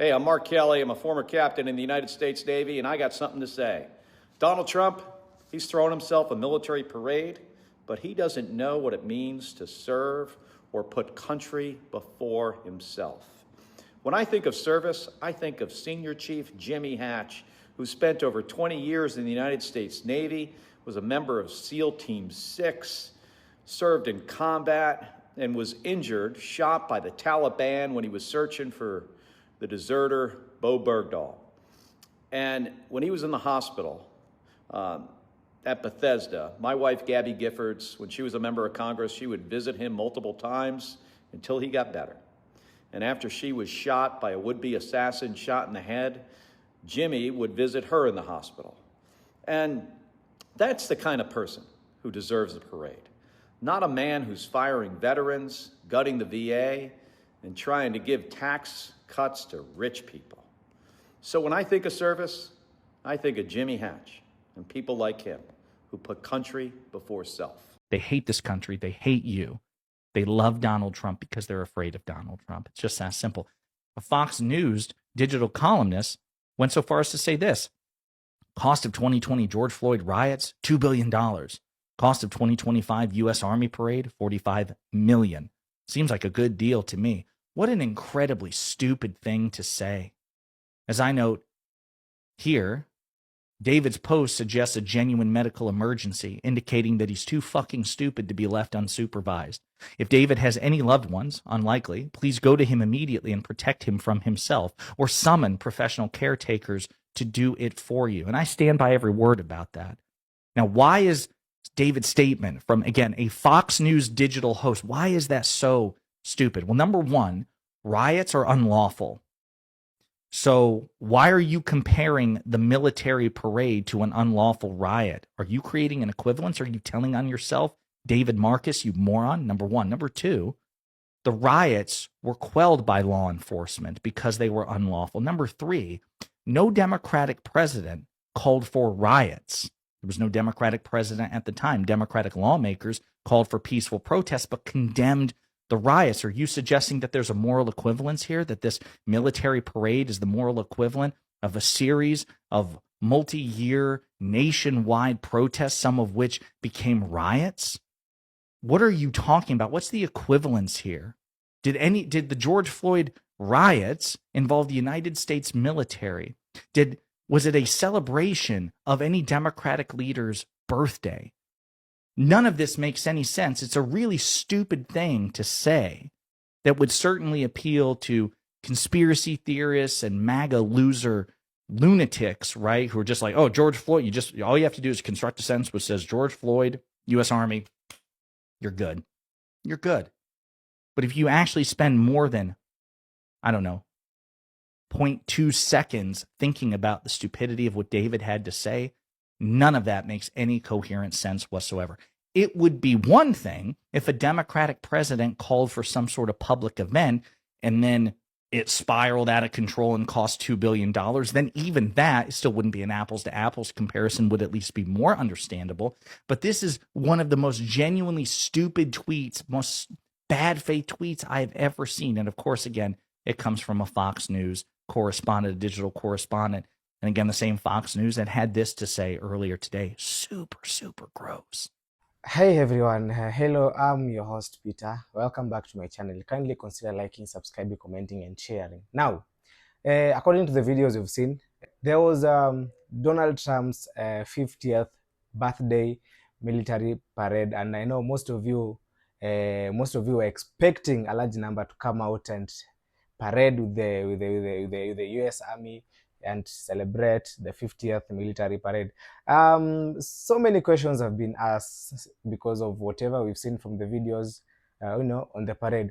Hey, I'm Mark Kelly. I'm a former captain in the United States Navy, and I got something to say. Donald Trump, he's thrown himself a military parade, but he doesn't know what it means to serve or put country before himself. When I think of service, I think of Senior Chief Jimmy Hatch, who spent over 20 years in the United States Navy, was a member of SEAL Team 6, served in combat, and was injured, shot by the Taliban when he was searching for the deserter Bo Bergdahl. And when he was in the hospital at Bethesda, my wife, Gabby Giffords, when she was a member of Congress, she would visit him multiple times until he got better. And after she was shot by a would-be assassin, shot in the head, Jimmy would visit her in the hospital. And that's the kind of person who deserves a parade. Not a man who's firing veterans, gutting the VA, and trying to give tax cuts to rich people. So when I think of service, I think of Jimmy Hatch and people like him who put country before self. They hate this country. They hate you. They love Donald Trump because they're afraid of Donald Trump. It's just that simple. A Fox News digital columnist went so far as to say this: cost of 2020 George Floyd riots, $2 billion. Cost of 2025 U.S. Army parade, $45 million. Seems like a good deal to me. What an incredibly stupid thing to say. As I note here, David's post suggests a genuine medical emergency, indicating that he's too fucking stupid to be left unsupervised. If David has any loved ones, unlikely, please go to him immediately and protect him from himself, or summon professional caretakers to do it for you. And I stand by every word about that. Now, why is David's statement from, again, a Fox News digital host, why is that so stupid? Well, number one, riots are unlawful. So why are you comparing the military parade to an unlawful riot? Are you creating an equivalence? Are you telling on yourself, David Marcus, you moron? Number one. Number two, the riots were quelled by law enforcement because they were unlawful. Number three, no Democratic president called for riots. There was no Democratic president at the time. Democratic lawmakers called for peaceful protests but condemned the riots. Are you suggesting that there's a moral equivalence here, that this military parade is the moral equivalent of a series of multi-year nationwide protests, some of which became riots? What are you talking about? What's the equivalence here? Did the George Floyd riots involve the United States military? Was it a celebration of any Democratic leader's birthday? None of this makes any sense. It's a really stupid thing to say that would certainly appeal to conspiracy theorists and MAGA loser lunatics, right? Who are just like, oh, George Floyd, all you have to do is construct a sentence which says George Floyd, U.S. Army, you're good. You're good. But if you actually spend more than, I don't know, 0.2 seconds thinking about the stupidity of what David had to say, none of that makes any coherent sense whatsoever. It would be one thing if a Democratic president called for some sort of public event and then it spiraled out of control and cost $2 billion. Then even that still wouldn't be an apples to apples comparison, would at least be more understandable. But this is one of the most genuinely stupid tweets, most bad faith tweets I've ever seen. And of course, again, it comes from a Fox News correspondent, a digital correspondent. And again, the same Fox News that had this to say earlier today. Super, super gross. Hey everyone, hello, I'm your host Peter. Welcome back to my channel. Kindly consider liking, subscribing, commenting and sharing. Now, according to the videos you've seen, there was Donald Trump's 50th birthday military parade, and I know most of you were expecting a large number to come out and parade with the US Army and celebrate the 50th military parade. So many questions have been asked because of whatever we've seen from the videos, on the parade.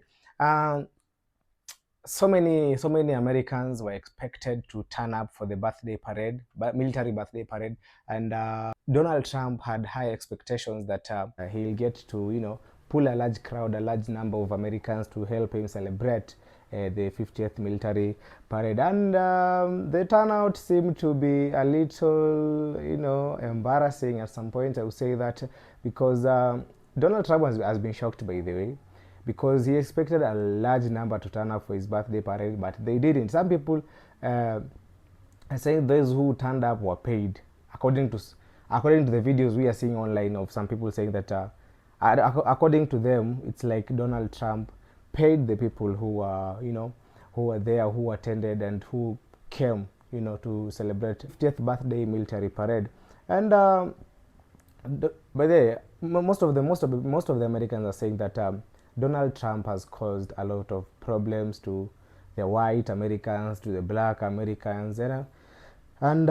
So many Americans were expected to turn up for the military birthday parade, and Donald Trump had high expectations that he'll get to, pull a large crowd, a large number of Americans to help him celebrate the 50th military parade. And the turnout seemed to be a little, embarrassing at some point, I would say that, because Donald Trump has been shocked, by the way. because he expected a large number to turn up for his birthday parade, but they didn't. Some people are saying those who turned up were paid, according to the videos we are seeing online of some people saying that according to them, it's like Donald Trump paid the people who were, who were there, who attended, and who came, to celebrate 50th birthday military parade. And by the way, most of the Americans are saying that Donald Trump has caused a lot of problems to the white Americans, to the black Americans, and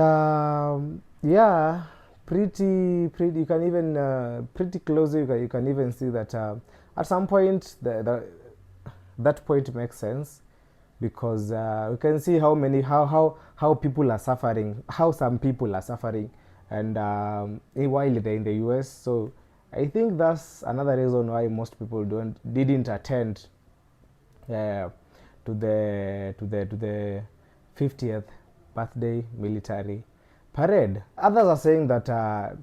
yeah, pretty. You can even pretty closely. You can even see that at some point that point makes sense, because we can see how people are suffering, how some people are suffering, and while they're in the US. So I think that's another reason why most people didn't attend to the 50th birthday military parade. Others are saying that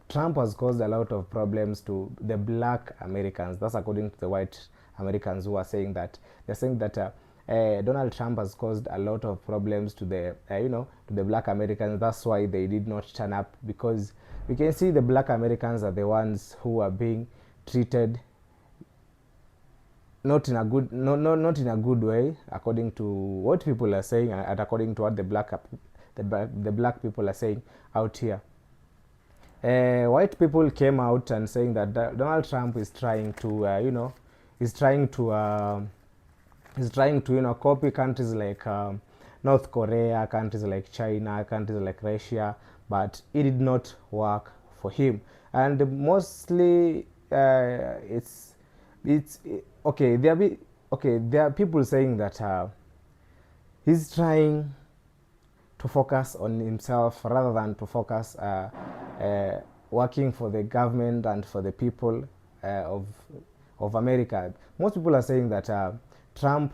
Trump has caused a lot of problems to the black Americans. That's according to the white Americans who are saying that. They're saying that Donald Trump has caused a lot of problems to the to the black Americans. That's why they did not turn up, because we can see the black Americans are the ones who are being treated not in a good way, according to what people are saying, and according to what the black people are saying out here. White people came out and saying that Donald Trump is trying to copy countries like North Korea, countries like China, countries like Russia, but it did not work for him. And mostly it's okay. There are people saying that he's trying to focus on himself rather than to focus working for the government and for the people of America. Most people are saying that Trump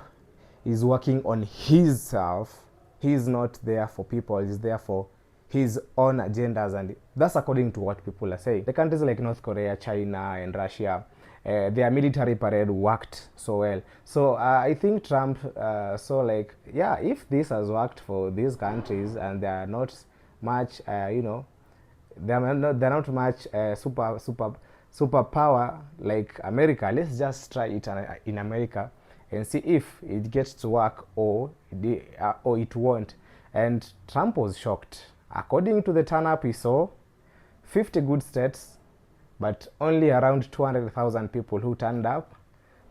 is working on himself. He's not there for people. He's there for his own agendas, and that's according to what people are saying. The countries like North Korea, China, and Russia, their military parade worked so well. So I think Trump if this has worked for these countries and they are not much they're not much superpower like America, let's just try it in America and see if it gets to work or it won't. And Trump was shocked. According to the turn-up he saw, 50 good states, but only around 200,000 people who turned up.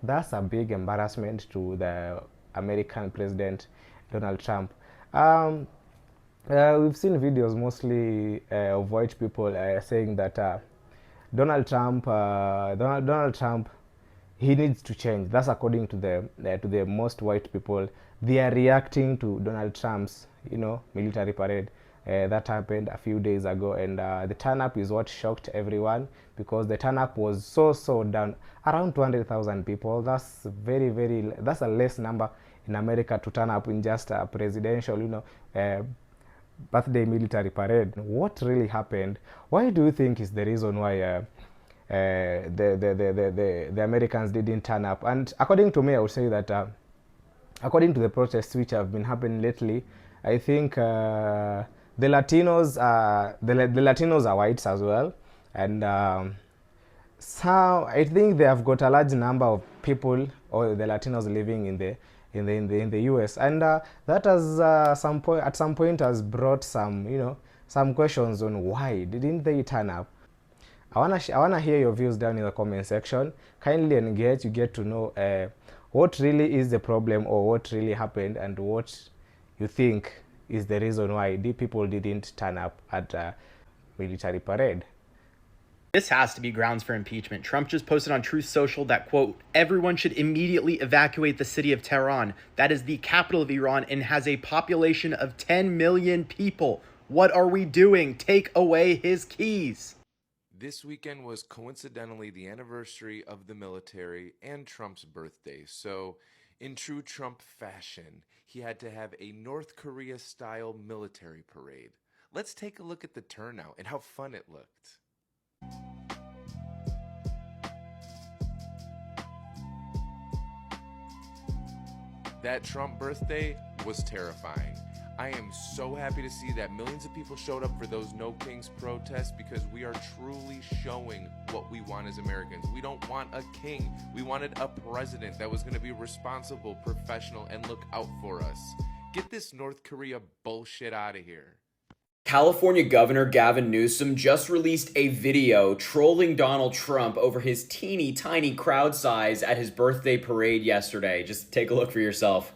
That's a big embarrassment to the American president, Donald Trump. We've seen videos mostly of white people saying that Donald Trump, he needs to change. That's according to the most white people. They are reacting to Donald Trump's military parade that happened a few days ago, and the turn-up is what shocked everyone, because the turn-up was so down, around 200,000 people. That's that's a less number in America to turn up in just a presidential birthday military parade. What really happened? Why do you think is the reason why the Americans didn't turn up? And according to me, I would say that according to the protests which have been happening lately, I think the Latinos are whites as well, and so I think they have got a large number of people, or the Latinos, living in the US, and that has at some point has brought some some questions on why didn't they turn up. I wanna hear your views down in the comment section. Kindly engage. You get to know what really is the problem, or what really happened, and what you think is the reason why the people didn't turn up at military parade. This has to be grounds for impeachment. Trump just posted on Truth Social that, quote, everyone should immediately evacuate the city of Tehran. That is the capital of Iran and has a population of 10 million people. What are we doing? Take away his keys. This weekend was coincidentally the anniversary of the military and Trump's birthday. So, in true Trump fashion, he had to have a North Korea-style military parade. Let's take a look at the turnout and how fun it looked. That Trump birthday was terrifying. I am so happy to see that millions of people showed up for those No Kings protests, because we are truly showing what we want as Americans. We don't want a king. We wanted a president that was going to be responsible, professional, and look out for us. Get this North Korea bullshit out of here. California Governor Gavin Newsom just released a video trolling Donald Trump over his teeny tiny crowd size at his birthday parade yesterday. Just take a look for yourself.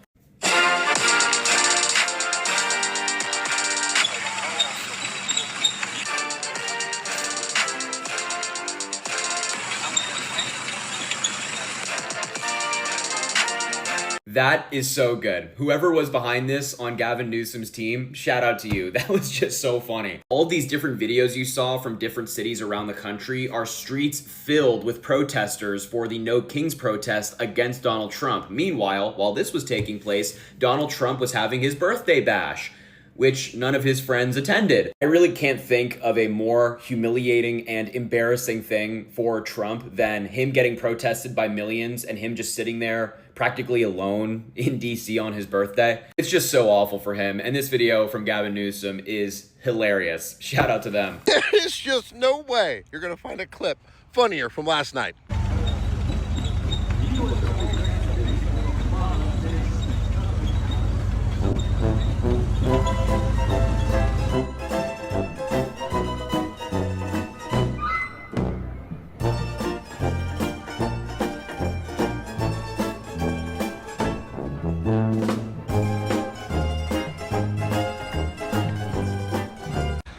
That is so good. Whoever was behind this on Gavin Newsom's team, shout out to you. That was just so funny. All these different videos you saw from different cities around the country are streets filled with protesters for the No Kings protest against Donald Trump. Meanwhile, while this was taking place, Donald Trump was having his birthday bash, which none of his friends attended. I really can't think of a more humiliating and embarrassing thing for Trump than him getting protested by millions and him just sitting there practically alone in DC on his birthday. It's just so awful for him. And this video from Gavin Newsom is hilarious. Shout out to them. There is just no way you're gonna find a clip funnier from last night.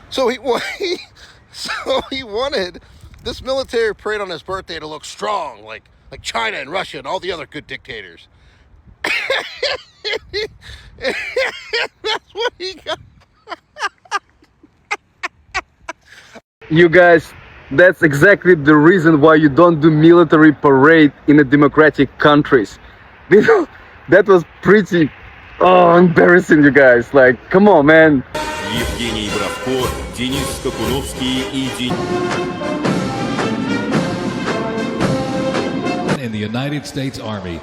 So he wanted this military parade on his birthday to look strong, like China and Russia and all the other good dictators. That's what he got. You guys, that's exactly the reason why you don't do military parade in a democratic countries. That was pretty embarrassing, you guys. Like, come on, man. In the United States Army.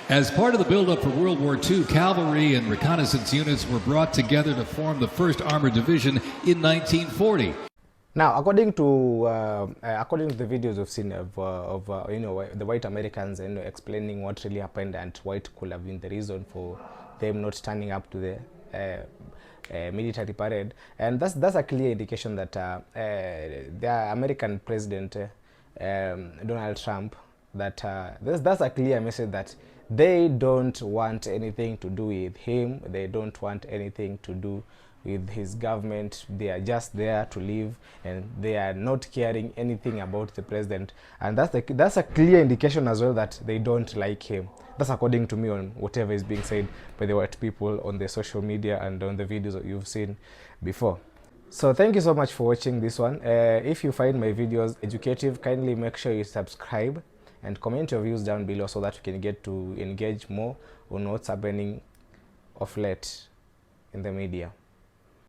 As part of the buildup for World War II, cavalry and reconnaissance units were brought together to form the 1st Armored Division in 1940. Now, according to the videos we've seen of the white Americans explaining what really happened and what could have been the reason for them not turning up to the military parade, and that's a clear indication that the American president Donald Trump, that that's a clear message that they don't want anything to do with him. They don't want anything to do with his government. They are just there to live, and they are not caring anything about the president. And that's a clear indication as well that they don't like him. That's according to me on whatever is being said by the white people on the social media and on the videos that you've seen before. So thank you so much for watching this one. If you find my videos educative, kindly make sure you subscribe and comment your views down below so that we can get to engage more on what's happening of late in the media.